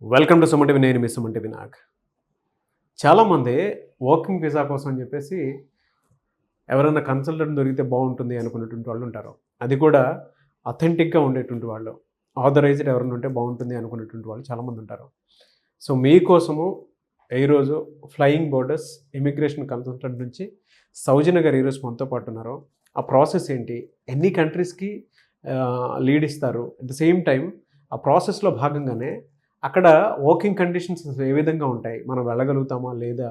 Welcome to Suman TV. నేను మీ Suman TV Nag. చాలామంది working visa కోసం అని చెప్పేసి ఎవరైనా కన్సల్టెంట్ దొరికితే బాగుంటుంది అనుకునేటువంటి వాళ్ళు ఉంటారు. అది కూడా అథెంటిక్గా ఉండేటువంటి వాళ్ళు, ఆథరైజ్డ్ ఎవరైనా ఉంటే బాగుంటుంది అనుకునేటువంటి వాళ్ళు చాలామంది ఉంటారు. సో మీకోసము ఈరోజు ఫ్లయింగ్ బోర్డర్స్ ఇమిగ్రేషన్ కన్సల్టెంట్ నుంచి సౌజన్య గారు ఈరోజు మనతో పాటు ఉన్నారు. ఆ ప్రాసెస్ ఏంటి, ఎన్ని కంట్రీస్కి లీడ్ ఇస్తారు, అట్ ద సేమ్ టైం ఆ ప్రాసెస్లో భాగంగానే అక్కడ వర్కింగ్ కండిషన్స్ ఏ విధంగా ఉంటాయి, మనం వెళ్ళగలుగుతామా లేదా,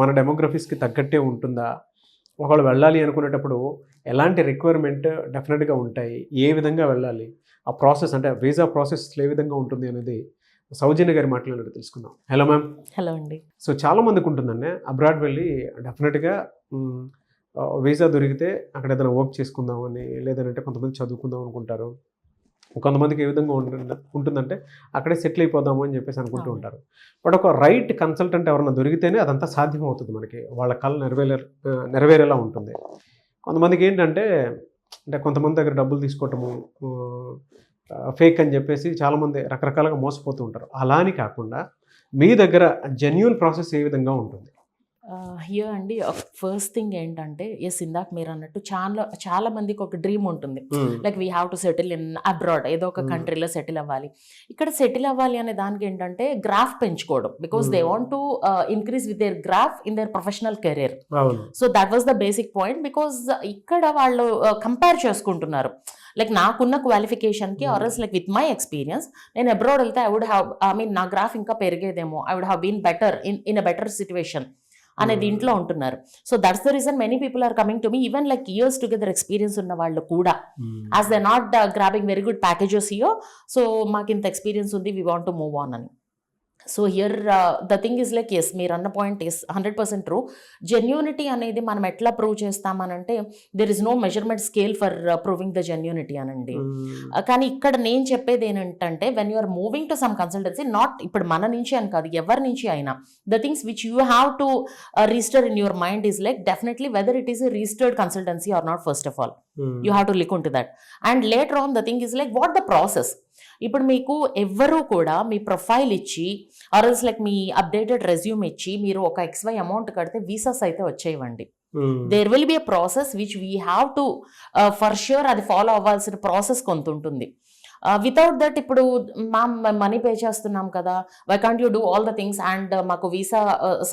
మన డెమోగ్రఫీస్కి తగ్గట్టే ఉంటుందా, ఒకవేళ వెళ్ళాలి అనుకునేటప్పుడు ఎలాంటి రిక్వైర్మెంట్ డెఫినెట్గా ఉంటాయి, ఏ విధంగా వెళ్ళాలి, ఆ ప్రాసెస్ అంటే వీసా ప్రాసెస్ ఏ విధంగా ఉంటుంది అనేది సౌజన్య గారి మాట్లాడి తెలుసుకుందాం. Hello ma'am. హలో అండి. సో చాలామందికి ఉంటుందండి, అబ్రాడ్ వెళ్ళి డెఫినెట్గా వీసా దొరికితే అక్కడ ఏదైనా వర్క్ చేసుకుందామని, లేదంటే కొంతమంది చదువుకుందాం అనుకుంటారు, కొంతమందికి ఏ విధంగా ఉంటుందంటే అక్కడే సెటిల్ అయిపోదాము అని చెప్పేసి అనుకుంటూ ఉంటారు. బట్ ఒక రైట్ కన్సల్టెంట్ ఎవరైనా దొరికితేనే అదంతా సాధ్యం అవుతుంది, మనకి వాళ్ళ కళ నెరవేరేలా ఉంటుంది. కొంతమందికి ఏంటంటే కొంతమంది దగ్గర డబ్బులు తీసుకోవటము ఫేక్ అని చెప్పేసి చాలామంది రకరకాలుగా మోసపోతూ ఉంటారు. అలా అని కాకుండా మీ దగ్గర జెన్యూన్ ప్రాసెస్ ఏ విధంగా ఉంటుంది? హియర్ అండి, ఫస్ట్ థింగ్ ఏంటంటే, ఎస్ ఇందాక మీరు అన్నట్టు చాలా మందికి ఒక డ్రీమ్ ఉంటుంది, like we have to settle in abroad, ఏదో ఒక కంట్రీలో సెటిల్ అవ్వాలి. ఇక్కడ సెటిల్ అవ్వాలి అనే దానికి ఏంటంటే గ్రాఫ్ పెంచుకోవడం, because they want to increase with their graph in their professional career. So that was the basic point, because ఇక్కడ వాళ్ళు కంపేర్ చేసుకుంటున్నారు. లైక్ నాకున్న క్వాలిఫికేషన్కి or else like with my experience నేను అబ్రాడ్ వెళ్తే నా గ్రాఫ్ ఇంకా పెరిగేదేమో, I would have been better in a better situation అనే దీంట్లో ఉంటున్నారు. So that's the reason many people are coming to me, even like years together experience ఉన్న వాళ్ళు కూడా, as they not grabbing very good packages here. So మాకు ఇంత experience ఉంది, we want to move on అని. So here the thing is like, yes మీరు అన్న point is 100% true. Genuinity అనేది మనం ఎట్లా ప్రూవ్ చేస్తామనంటే, there is no measurement scale for proving the genuinity అనండి. కానీ ఇక్కడ నేను చెప్పేది ఏంటంటే, when you are moving to some consultancy, not ఇప్పుడు మన నుంచి అని కాదు, ఎవరి నుంచి అయినా, the things which you have to register in your mind is like definitely whether it is a registered consultancy or not. First of all you have to look in to that, and later on the thing is like what the process. ఇప్పుడు మీకు ఎవ్వరూ కూడా మీ profile ఇచ్చి ఆర్ఎల్స్ like మీ updated resume ఇచ్చి మీరు ఒక XY amount కడితే వీసాస్ అయితే వచ్చేయండి. There will be a process which we have to for sure అది ఫాలో అవ్వాల్సిన ప్రాసెస్ కొంత ఉంటుంది. వితౌట్ దట్ ఇప్పుడు మనీ పే చేస్తున్నాం కదా, why can't you do all the things and మాకు వీసా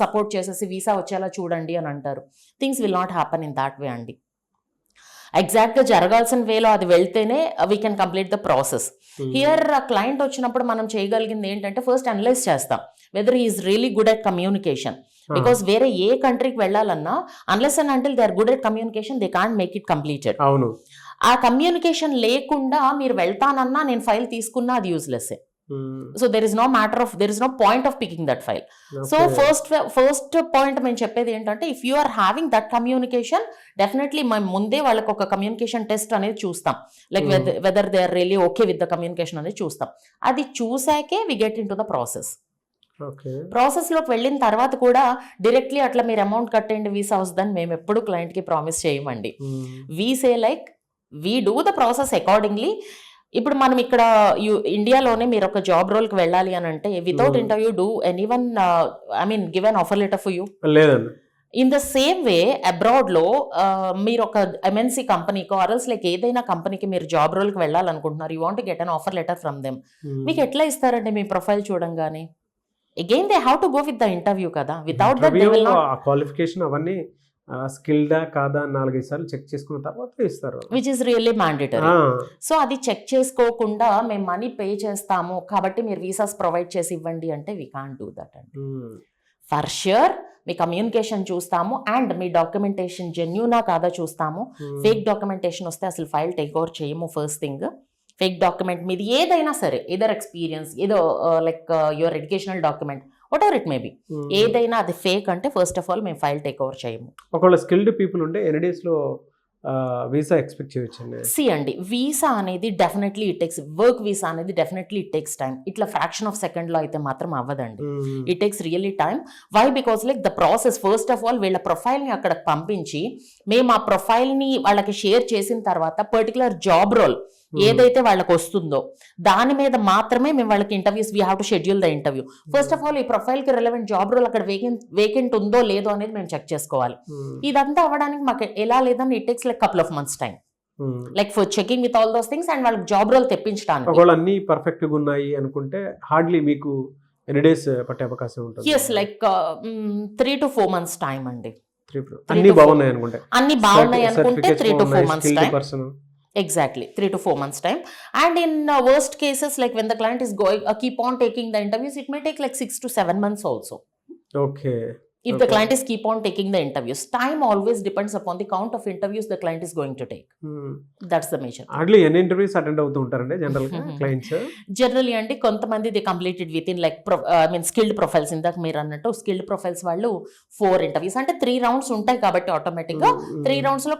సపోర్ట్ చేసేసి వీసా వచ్చేలా చూడండి అని అంటారు. Things will not happen in that way అండి. ఎగ్జాక్ట్గా జరగాల్సిన వేలో అది వెళ్తేనే we can complete the process. Here client వచ్చినప్పుడు మనం చేయగలిగింది ఏంటంటే, ఫస్ట్ అనలైజ్ చేస్తాం whether he is really good at communication. Because వేరే ఏ కంట్రీకి వెళ్ళాలన్నా unless and until they are good at communication they can't make it completed. అవును, ఆ కమ్యూనికేషన్ లేకుండా మీరు వెళ్తానన్నా నేను ఫైల్ తీసుకున్నా అది useless. So there is no point of picking that file. So first point మేము చెప్పేది ఏంటంటే, if you are having that communication, definitely మేము ముందే వాళ్ళకి ఒక కమ్యూనికేషన్ టెస్ట్ అనేది చూస్తాం, like whether they are really okay with the communication అనేది చూస్తాం. అది చూసాకే we get in to the process. ప్రాసెస్లోకి వెళ్ళిన తర్వాత కూడా డైరెక్ట్లీ అట్లా మీరు అమౌంట్ కట్టండి వీసా వస్తుందని మేము ఎప్పుడు క్లయింట్కి ప్రామిస్ చేయమండి. We say like we do the process accordingly. ఇప్పుడు మనం ఇక్కడ ఇండియాలోనే మీరు ఒక జాబ్ రోల్కి వెళ్ళాలి అని అంటే, without interview do anyone give an offer letter for you? లేదండి. ఇన్ ద సేమ్ వే అబ్రాడ్లో మీరు ఒక MNC కంపెనీకో ఆర్ఎల్స్ లైక్ ఏదైనా కంపెనీకి మీరు జాబ్ రోల్కి వెళ్ళాలనుకుంటున్నారు, you want get an offer letter from them. మీకు ఎట్లా ఇస్తారండి మీ ప్రొఫైల్ చూడంగానే? Again they have to go with the interview కదా. Without that they will not. Qualification అవన్నీ స్కిల్డా కాదా 4-5 సార్లు చెక్ చేసుకున్న తర్వాత ఇస్తారు, which is really mandatory. So అది చెక్ చేసుకోకుండా మేము మనీ పే చేస్తాము కాబట్టి మీరు వీసాస్ ప్రొవైడ్ చేసి ఇవ్వండి అంటే వీ కాంట్ డూ దట్ అండి. ఫర్ ష్యూర్ మీ కమ్యూనికేషన్ చూస్తాము అండ్ మీ డాక్యుమెంటేషన్ జెన్యూనా కాదా చూస్తాము. ఫేక్ డాక్యుమెంటేషన్ వస్తే అసలు ఫైల్ టేక్ ఓవర్ చేయము. ఫస్ట్ థింగ్, ఫేక్ డాక్యుమెంట్ మీది ఏదైనా సరే, ఏదర్ ఎక్స్పీరియన్స్, ఏదో like your educational document, what ever it may be, ఏదైనా అది ఫేక్ అంటే ఫస్ట్ ఆఫ్ ఆల్ మేము ఫైల్ టేక్ ఓవర్ చేయము. ఒకవేళ స్కిల్డ్ పీపుల్ ఉంటే ఎన్ని డేస్లో వీసా ఎక్స్పెక్ట్ చేయొచ్చండి? సి అండి, వీసా అనేది definitely it takes, work visa అనేది డెఫినెట్లీ ఇట్ టేక్స్ టైం. ఇట్లా ఫ్రాక్షన్ ఆఫ్ సెకండ్లో అయితే మాత్రం అవ్వదండి. It takes really time. Why? Because like the process, first of all వీళ్ళ ప్రొఫైల్ని అక్కడికి పంపించి మేము ఆ ప్రొఫైల్ని వాళ్ళకి షేర్ చేసిన తర్వాత పర్టికులర్ జాబ్ రోల్ ఏదైతే వాళ్ళకి వస్తుందో దాని మీద మాత్రమే మేము వాళ్ళకి interviews we have to schedule the interview. First of all ఈ ప్రొఫైల్ కి రిలవెంట్ జాబ్ రోల్ అక్కడ వేకెంట్ ఉందో లేదో అనేది మేము చెక్ చేసుకోవాలి. ఇదంతా అవ్వడానికి మాకు ఎలా లేదని it takes like couple of months time, like for checking with all those things and వాళ్ళకి జాబ్ రోల్ తెప్పించడానికి. ఒకవేళ అన్ని పర్ఫెక్ట్ గా ఉన్నాయి అనుకుంటే హార్డ్లీ మీకు ఎన్ని డేస్ పట్టే అవకాశం ఉంటుంది? Yes, like 3 to 4 months time అండి. అన్ని బాగున్నాయి అనుకుంటే, అన్ని బాగున్నాయి అనుకుంటే 3 to 4 months time. Exactly, 3 to 4 months time. And in worst cases, like when the client is going keep on taking the interviews, it may take like 6 to 7 months also. Okay. If the client is keep on taking the interviews, time always depends upon the count of interviews the client is going to take. That's the major. Hardly any interviews attend అవుతూ ఉంటారండి general గా clients? Generally అంటే కొంతమంది they completed with in like skilled profiles, ఇందాక మీరు అన్నట్టు skilled profiles వాళ్ళు 4 interviews అంటే 3 rounds ఉంటాయి కాబట్టి ఆటోమేటిక్ గా 3 rounds లో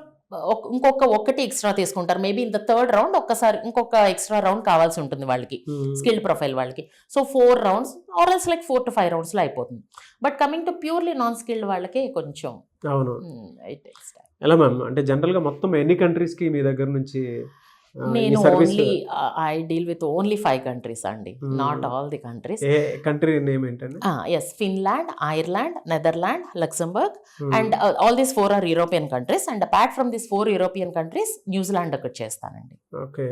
ఒకటి ఎక్స్ట్రా తీసుకుంటారు. Maybe in the third round ఒక్కసారి ఇంకొక ఎక్స్ట్రా రౌండ్ కావాల్సి ఉంటుంది వాళ్ళకి, స్కిల్డ్ ప్రొఫైల్ వాళ్ళకి. So 4 rounds are else like 4 to 5 rounds లో అయిపోతుంది. But coming to purely non skilled వాళ్ళకి కొంచెం అవును. ఎలా మ్యామ్ అంటే జనరల్ గా మొత్తం ఎన్ని కంట్రీస్ కి మీ దగ్గర నుంచి నేను only I deal with only 5 countries అండి, నాట్ ఆల్ ది కంట్రీస్. ఏ కంట్రీ నేమ్ ఏంటండి? Yes, Finland, Ireland, Netherland, Luxembourg and all these 4 are European countries. And apart from these 4 European countries New Zealand ఒకటి చేస్తానండి. Okay.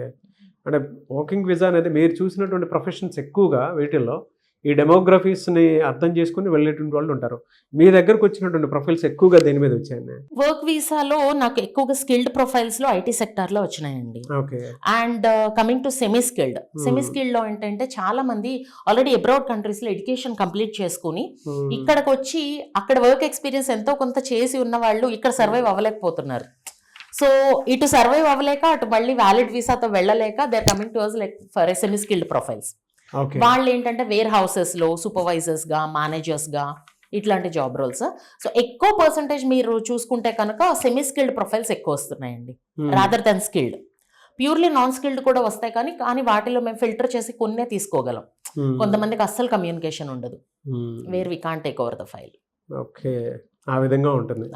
అంటే working visa అనేది మీరు చూసినటువంటి professions ఎక్కువగా వీటిల్లో ఈ డెమోగ్రఫీస్ని అర్థం చేసుకుని వెళ్ళేటువంటి వాళ్ళు ఉంటారు. మీ దగ్గరకు వచ్చినటువంటి ప్రొఫైల్స్ ఎక్కువగా దేని మీద వచ్చాయండి? వర్క్ వీసాలో నాకు ఎక్కువగా స్కిల్డ్ ప్రొఫైల్స్ లో ఐటీ సెక్టార్ లో వచ్చినాయండి. Okay. And coming to semi skilled లో ఏంటంటే చాలా మంది ఆల్రెడీ అబ్రాడ్ కంట్రీస్ లో ఎడ్యుకేషన్ కంప్లీట్ చేసుకుని ఇక్కడికి వచ్చి అక్కడ వర్క్ ఎక్స్పీరియన్స్ ఎంతో కొంత చేసి ఉన్న వాళ్ళు ఇక్కడ సర్వైవ్ అవ్వలేకపోతున్నారు. సో ఇటు సర్వైవ్ అవ్వలేక అటు మళ్ళీ వ్యాలిడ్ వీసాతో వెళ్ళలేక they are coming to us like for semi skilled profiles. వాళ్ళు ఏంటంటే వేర్ హౌసెస్ లో సూపర్వైజర్స్ గా, మేనేజర్స్ గా ఇట్లాంటి జాబ్ రోల్స్. సో ఎక్కువ పర్సంటేజ్ మీరు చూసుకుంటే కనుక సెమీ స్కిల్డ్ ప్రొఫైల్స్ ఎక్కువ వస్తున్నాయండి rather than skilled. Purely non skilled కూడా వస్తాయి కానీ వాటిలో మేము ఫిల్టర్ చేసి కొన్నే తీసుకోగలం. కొంతమందికి అస్సలు కమ్యూనికేషన్ ఉండదు, where we can't take over the file. Okay, ఆ విధంగా ఉంటుంది.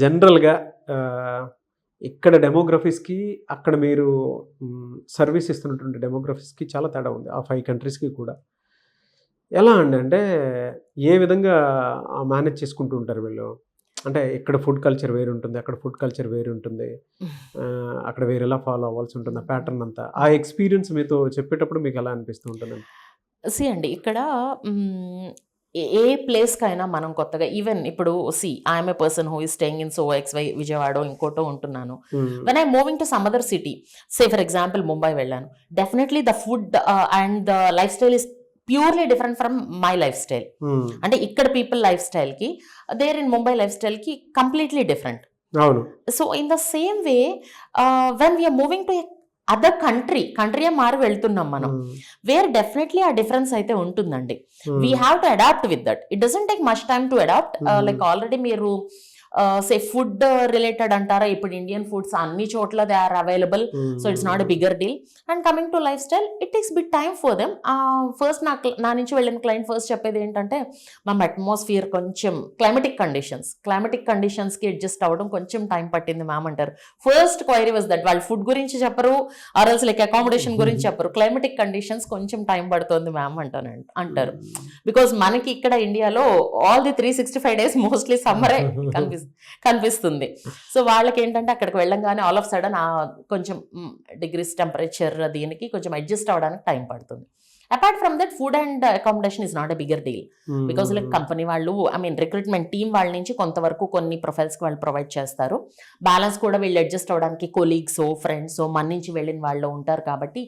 జనరల్గా ఇక్కడ డెమోగ్రఫీస్కి అక్కడ మీరు సర్వీస్ ఇస్తున్నటువంటి డెమోగ్రఫీస్కి చాలా తేడా ఉంది, ఆ 5 కంట్రీస్కి కూడా. ఎలా అండి అంటే ఏ విధంగా మేనేజ్ చేసుకుంటూ ఉంటారు వీళ్ళు? అంటే ఇక్కడ ఫుడ్ కల్చర్ వేరు ఉంటుంది, అక్కడ ఫుడ్ కల్చర్ వేరు ఉంటుంది, అక్కడ వేరేలా ఫాలో అవ్వాల్సి ఉంటుంది, ఆ ప్యాటర్న్ అంతా. ఆ ఎక్స్పీరియన్స్ మీతో చెప్పేటప్పుడు మీకు ఎలా అనిపిస్తూ ఉంటుంది? అండి ఇక్కడ ఏ ప్లేస్కైనా మనం కొత్తగా ఈవెన్ ఇప్పుడు I'm a person who is staying in XY Vijayawada ఇంకోటో ఉంటున్నాను. When I moving to some other city, say for example Mumbai వెళ్ళాను, definitely the food and the life style is purely different from my life style. అంటే ఇక్కడ people life style కి there in Mumbai life style కి completely different. So in the same way when we're moving to other country మారి వెళ్తున్నాం మనం, where definitely ఆ difference అయితే ఉంటుందండి. We have to adapt with that. It doesn't take much time to adapt. Like already మీరు say food related అంటారా, ఇప్పుడు Indian foods అన్ని చోట్ల they are available, so it's not a bigger deal. And coming to lifestyle, it takes bit time for them. First నా నుంచి వెళ్ళిన client first చెప్పేది ఏంటంటే, మా అట్మాస్ఫియర్ కొంచెం క్లైమేటిక్ కండిషన్స్కి అడ్జస్ట్ అవ్వడం కొంచెం టైం పట్టింది మ్యామ్ అంటారు. First query was that. వాళ్ళు ఫుడ్ గురించి చెప్పరు, ఆర్ఎల్స్ లైక్ అకామిడేషన్ గురించి చెప్పరు, క్లైమేటిక్ కండిషన్స్ కొంచెం టైం పడుతుంది మ్యామ్ అంటారు. బికాస్ మనకి ఇక్కడ ఇండియాలో ఆల్ ది 365 days మోస్ట్లీ సమ్మరే కనిపిస్తుంది. సో వాళ్ళకి ఏంటంటే అక్కడికి వెళ్ళంగానే ఆల్ ఆఫ్ సడన్ కొంచెం డిగ్రీస్ టెంపరేచర్ దీనికి కొంచెం అడ్జస్ట్ అవ్వడానికి టైం పడుతుంది. Apart from that food and accommodation is not a bigger deal, because like company వాళ్ళు రిక్రూట్మెంట్ టీమ్ వాళ్ళ నుంచి కొంతవరకు కొన్ని ప్రొఫైల్స్కి వాళ్ళు ప్రొవైడ్ చేస్తారు. బ్యాలెన్స్ కూడా వీళ్ళు అడ్జస్ట్ అవ్వడానికి కొలీగ్స్, ఫ్రెండ్స్, మన నుంచి వెళ్ళిన వాళ్ళు ఉంటారు కాబట్టి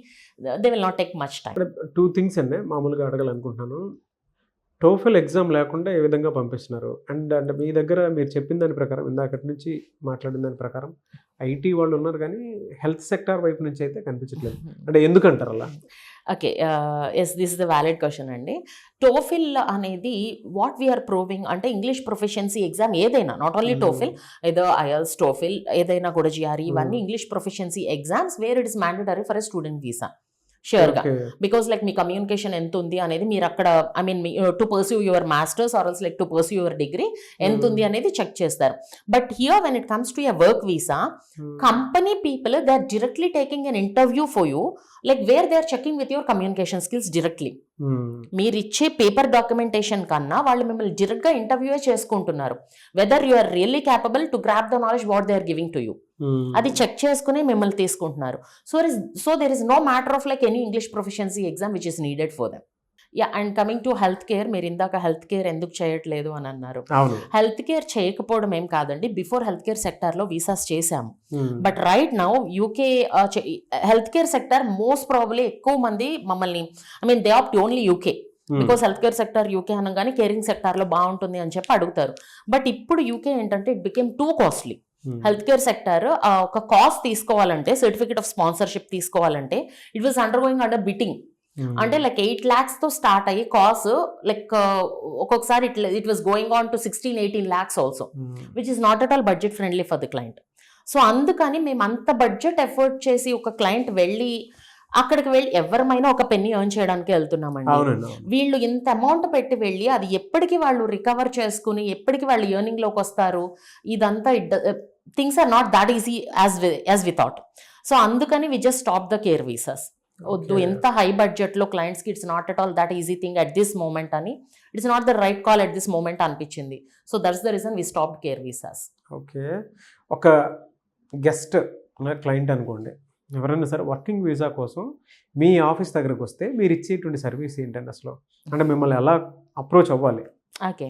they will not take much time. 2 things అండి మామూలుగా అడగాలనుకుంటున్నాను. టోఫెల్ ఎగ్జామ్ లేకుండా ఏ విధంగా పంపిస్తున్నారు? అండ్ అంటే మీ దగ్గర మీరు చెప్పిన దాని ప్రకారం, ఇందాకటి నుంచి మాట్లాడిన దాని ప్రకారం ఐటీ వాళ్ళు ఉన్నారు కానీ హెల్త్ సెక్టార్ వైపు నుంచి అయితే కనిపించట్లేదు. అంటే ఎందుకంటారు అలా? Okay, yes, this is the valid question అండి. టోఫిల్ అనేది వాట్ వీఆర్ ప్రూవింగ్ అంటే ఇంగ్లీష్ ప్రొఫిషియన్సీ ఎగ్జామ్ ఏదైనా, నాట్ ఓన్లీ టోఫిల్, ఏదో ఐఎల్స్, టోఫిల్ ఏదైనా కూడా GRE, ఇవన్నీ English proficiency exams where it is mandatory for a student visa. షూర్గా. Okay. Because like మీ కమ్యూనికేషన్ ఎంత ఉంది అనేది మీరు అక్కడ I mean to pursue your masters or else like to pursue your degree ఎంత ఉంది అనేది చెక్ చేస్తారు. But here when it comes to a work visa, company people they are directly taking an interview for you, like where they are checking with your communication skills directly. మీరు ఇచ్చే paper documentation కన్నా వాళ్ళు మిమ్మల్ని direct గా interview చేసుకుంటున్నారు, whether you are really capable to grasp the knowledge what they are giving to you. అది check చేసుకుని మిమ్మల్ని తీసుకుంటున్నారు. So there is no matter of like any English proficiency exam which is needed for them. Yeah, and coming to health care, మీరు ఇందాక health care ఎందుకు చేయట్లేదు అని అన్నారు. హెల్త్ కేర్ చేయకపోవడం ఏం కాదండి, బిఫోర్ హెల్త్ కేర్ సెక్టర్ లో వీసాస్ చేశాము. But right now UK health care sector most probably ఎక్కువ మంది మమ్మల్ని I mean they opt only UK, because health care sector UK అనగానే కేరింగ్ సెక్టర్ లో బాగుంటుంది అని చెప్పి అడుగుతారు. బట్ ఇప్పుడు యూకే ఏంటంటే it became too costly. Health care sector ఒక కాస్ట్ తీసుకోవాలంటే, సర్టిఫికేట్ ఆఫ్ స్పాన్సర్షిప్ తీసుకోవాలంటే it was under going under bidding. అంటే లైక్ 8 lakhs తో స్టార్ట్ అయ్యి కాస్ట్ లైక్ ఒక్కొక్కసారి it was going on to 16-18 lakhs also, which is not at all budget friendly for the client. So అందుకని మేము అంత budget effort చేసి ఒక client వెళ్ళి అక్కడికి వెళ్ళి ఎవరమైనా ఒక పెన్ని ఎర్న్ చేయడానికి వెళ్తున్నామండి. వీళ్ళు ఇంత అమౌంట్ పెట్టి వెళ్ళి అది ఎప్పటికి వాళ్ళు రికవర్ చేసుకుని ఎప్పటికి వాళ్ళు ఎర్నింగ్ లోకి వస్తారు, ఇదంతా things are not that easy as we thought. So అందుకని we just stop the care visas. వద్దు, ఎంత హై బడ్జెట్ లో క్లయింట్స్ కి it's not at all that easy thing at this moment అని, it's not the right call at this moment అనిపించింది. So that's the reason we stop care visas. Okay, ఒక guest client అనుకోండి, ఎవరైనా సరే working visa కోసం మీ office దగ్గరకు వస్తే మీరు ఇచ్చేటువంటి సర్వీస్ ఏంటండి అసలు? అంటే మిమ్మల్ని ఎలా అప్రోచ్ అవ్వాలి? ఓకే,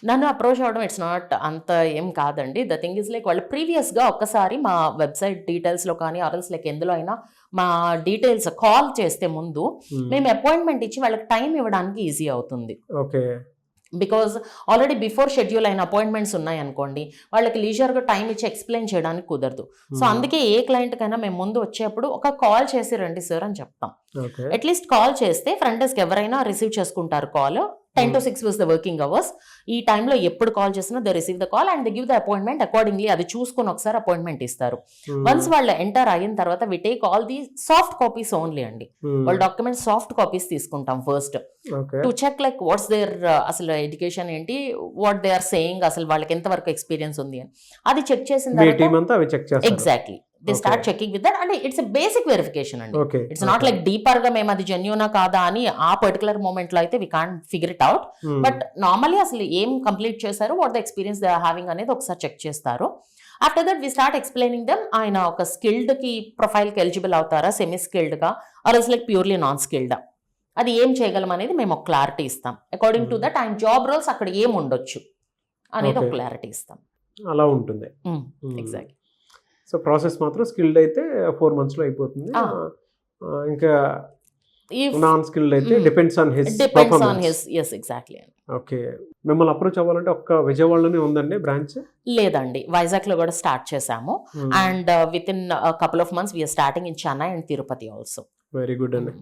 నన్ను అప్రోచ్ అవ్వడం ఇట్స్ నాట్ అంత ఏం కాదండి. ద థింగ్ ఇస్ లైక్ వాళ్ళు ప్రీవియస్గా ఒక్కసారి మా వెబ్సైట్ డీటెయిల్స్లో కానీ ఆర్ఎల్స్ లైక్ ఎందులో అయినా మా డీటెయిల్స్ కాల్ చేస్తే ముందు మేము అపాయింట్మెంట్ ఇచ్చి వాళ్ళకి టైం ఇవ్వడానికి ఈజీ అవుతుంది. Okay, because already before schedule అయిన అపాయింట్మెంట్స్ ఉన్నాయి అనుకోండి, వాళ్ళకి లీజర్గా టైం ఇచ్చి ఎక్స్ప్లెయిన్ చేయడానికి కుదరదు. సో అందుకే ఏ క్లయింట్ కైనా మేము ముందు వచ్చేప్పుడు ఒక కాల్ చేసి రండి సార్ అని చెప్తాం. అట్లీస్ట్ కాల్ చేస్తే ఫ్రంట్ డెస్క్ ఎవరైనా రిసీవ్ చేసుకుంటారు call. 10 to 6 was the working hours. ఈ టైంలో ఎప్పుడు కాల్ చేసినా they receive the call and they give the appointment accordingly. అది చూసుకొని ఒకసారి అపాయింట్మెంట్ ఇస్తారు. వన్స్ వాళ్ళు ఎంటర్ అయిన తర్వాత we take all the soft copies only అండి. వాళ్ళ డాక్యుమెంట్ సాఫ్ట్ కాపీస్ తీసుకుంటాం first to check like what's there అసలు ఎడ్యుకేషన్ ఏంటి, వాట్ దే ఆర్ సేయింగ్, అసలు వాళ్ళకి ఎంతవరకు ఎక్స్పీరియన్స్ ఉంది అని అది చెక్ చేసిన తర్వాత exactly they start checking with that. అంటే ఇట్స్ ఎ బేసిక్ వెరిఫికేషన్ అండి. ఇట్స్ నాట్ లైక్ డీపర్ గా మేము అది జెన్యూనా కాదా అని ఆ పర్టికులర్ మూమెంట్ లో అయితే we can't figure it out. But normally అసలు ఏం కంప్లీట్ చేశారు, what the experience they are having అనేది ఒకసారి చెక్ చేస్తారు. After that we start explaining them ఆయన ఒక స్కిల్డ్ కి ప్రొఫైల్ కి ఎలిజిబుల్ అవుతారా, సెమీ స్కిల్డ్ గా or else like purely non skilled, అది ఏం చేయగలం అనేది మేము ఒక క్లారిటీ ఇస్తాం. అకార్డింగ్ టు దట్ ఆయన జాబ్ రోల్స్ అక్కడ ఏం ఉండొచ్చు అనేది ఒక క్లారిటీ ఇస్తాం. అలా ఉంటుంది. ఎగ్జాక్ట్లీ. సో ప్రాసెస్ మాత్రం స్కిల్డ్ అయితే 4 months లో అయిపోతుంది. ఇంకా నాన్ స్కిల్డ్ అయితే depends on his performance. yes exactly. Okay, మిమ్మల్ని అప్రోచ్ అవ్వాలంటే ఒక్క విజయవాడలోనే ఉందండి బ్రాంచ్? లేదండి, వైజాగ్ లో కూడా స్టార్ట్ చేసాము. And with in couple of months we're starting in Chennai and Tirupati also. Very good అండి,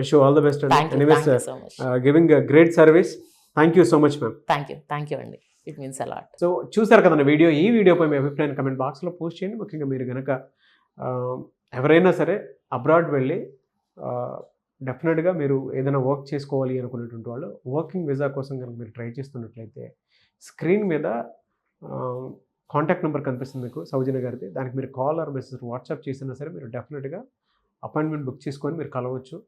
wish you all the best అండి. Anyways giving great service. Thank you so much ma'am. Thank you అండి, it means a lot. So చూసారు కదండి video. ఈ వీడియోపై మీ అభిప్రాయాన్ని comment బాక్స్లో post చేయండి. ముఖ్యంగా మీరు కనుక ఎవరైనా సరే అబ్రాడ్ వెళ్ళి డెఫినెట్గా మీరు ఏదైనా వర్క్ చేసుకోవాలి అనుకునేటువంటి వాళ్ళు వర్కింగ్ వీసా కోసం కనుక మీరు ట్రై చేస్తున్నట్లయితే స్క్రీన్ మీద కాంటాక్ట్ నెంబర్ కనిపిస్తుంది మీకు, సౌజన్య గారిది. దానికి మీరు కాల్ ఆర్ మెసేజ్ వాట్సాప్ చేసినా సరే మీరు డెఫినెట్గా అపాయింట్మెంట్ బుక్ చేసుకొని మీరు కలవచ్చు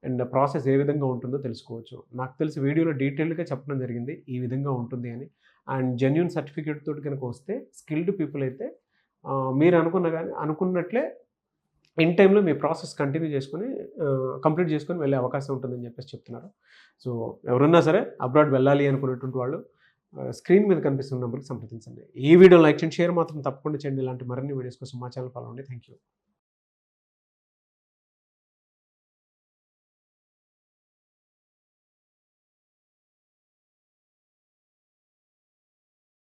అండ్ ప్రాసెస్ ఏ విధంగా ఉంటుందో తెలుసుకోవచ్చు. నాకు తెలిసి వీడియోలో డీటెయిల్గా చెప్పడం జరిగింది ఈ విధంగా ఉంటుంది అని. అండ్ జెన్యూన్ సర్టిఫికేట్ తోటి కనుక వస్తే స్కిల్డ్ పీపుల్ అయితే మీరు అనుకున్నట్లే ఇన్ టైంలో మీ ప్రాసెస్ కంప్లీట్ చేసుకొని వెళ్ళే అవకాశం ఉంటుందని చెప్పేసి చెప్తున్నారు. సో ఎవరన్నా సరే అబ్రాడ్ వెళ్ళాలి అనుకునేటువంటి వాళ్ళు స్క్రీన్ మీద కనిపిస్తున్న నెంబర్కి సంప్రదించండి. ఈ వీడియో లైక్ చేయండి, షేర్ మాత్రం తప్పకుండా చేయండి. ఇలాంటి మరిన్ని వీడియోస్ కోసం మా ఛానల్ ఫాలో అవ్వండి. Thank you.